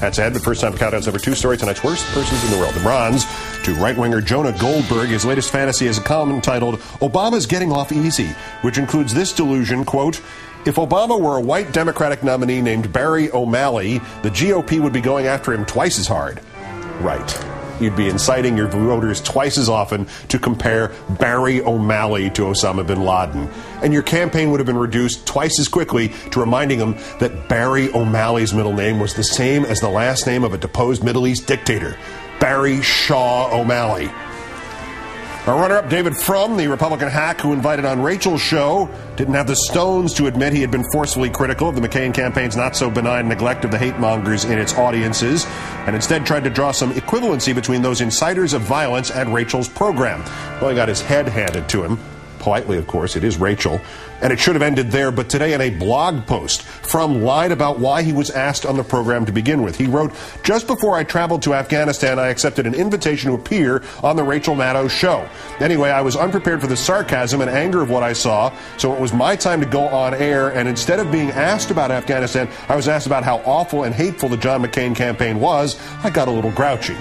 That's ahead, but first time for Countdown's number 2 story, tonight's worst persons in the world. The bronze to right-winger Jonah Goldberg. His latest fantasy has a column entitled, Obama's Getting Off Easy, which includes this delusion, quote, if Obama were a white Democratic nominee named Barry O'Malley, the GOP would be going after him twice as hard. Right. You'd be inciting your voters twice as often to compare Barry O'Malley to Osama bin Laden. And your campaign would have been reduced twice as quickly to reminding them that Barry O'Malley's middle name was the same as the last name of a deposed Middle East dictator, Barry Shaw O'Malley. Our runner-up, David Frum, the Republican hack who invited on Rachel's show, didn't have the stones to admit he had been forcefully critical of the McCain campaign's not-so-benign neglect of the hate-mongers in its audiences, and instead tried to draw some equivalency between those inciters of violence and Rachel's program. Well, he got his head handed to him. Politely, of course, it is Rachel. And it should have ended there, but today in a blog post, Frum lied about why he was asked on the program to begin with. He wrote, just before I traveled to Afghanistan, I accepted an invitation to appear on the Rachel Maddow show. Anyway, I was unprepared for the sarcasm and anger of what I saw, so it was my time to go on air, and instead of being asked about Afghanistan, I was asked about how awful and hateful the John McCain campaign was. I got a little grouchy.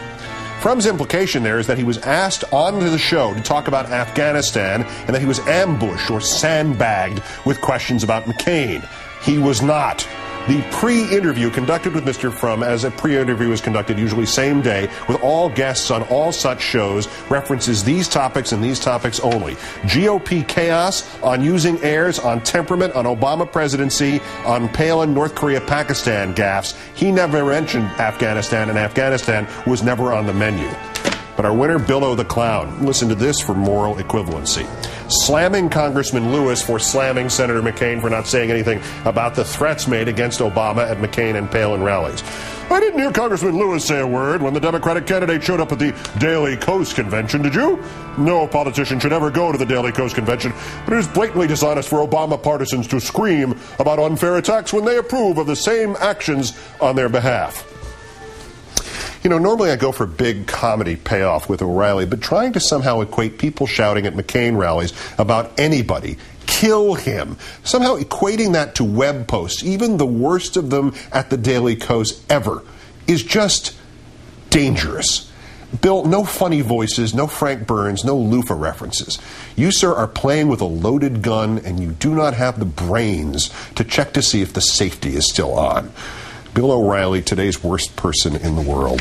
Frum's implication there is that he was asked onto the show to talk about Afghanistan and that he was ambushed or sandbagged with questions about McCain. He was not. The pre-interview conducted with Mr. Frum, as a pre-interview is conducted usually same day, with all guests on all such shows, references these topics and these topics only. GOP chaos, on using heirs, on temperament, on Obama presidency, on Palin, North Korea, Pakistan gaffes. He never mentioned Afghanistan, and Afghanistan was never on the menu. But our winner, Billo the Clown, listen to this for moral equivalency. Slamming Congressman Lewis for slamming Senator McCain for not saying anything about the threats made against Obama at McCain and Palin rallies. I didn't hear Congressman Lewis say a word when the Democratic candidate showed up at the Daily Kos Convention, did you? No politician should ever go to the Daily Kos Convention, but it is blatantly dishonest for Obama partisans to scream about unfair attacks when they approve of the same actions on their behalf. You know, normally I go for big comedy payoff with O'Reilly, but trying to somehow equate people shouting at McCain rallies about anybody, kill him, somehow equating that to web posts, even the worst of them at the Daily Kos ever, is just dangerous. Bill, no funny voices, no Frank Burns, no loofah references. You, sir, are playing with a loaded gun, and you do not have the brains to check to see if the safety is still on. Bill O'Reilly, today's worst person in the world.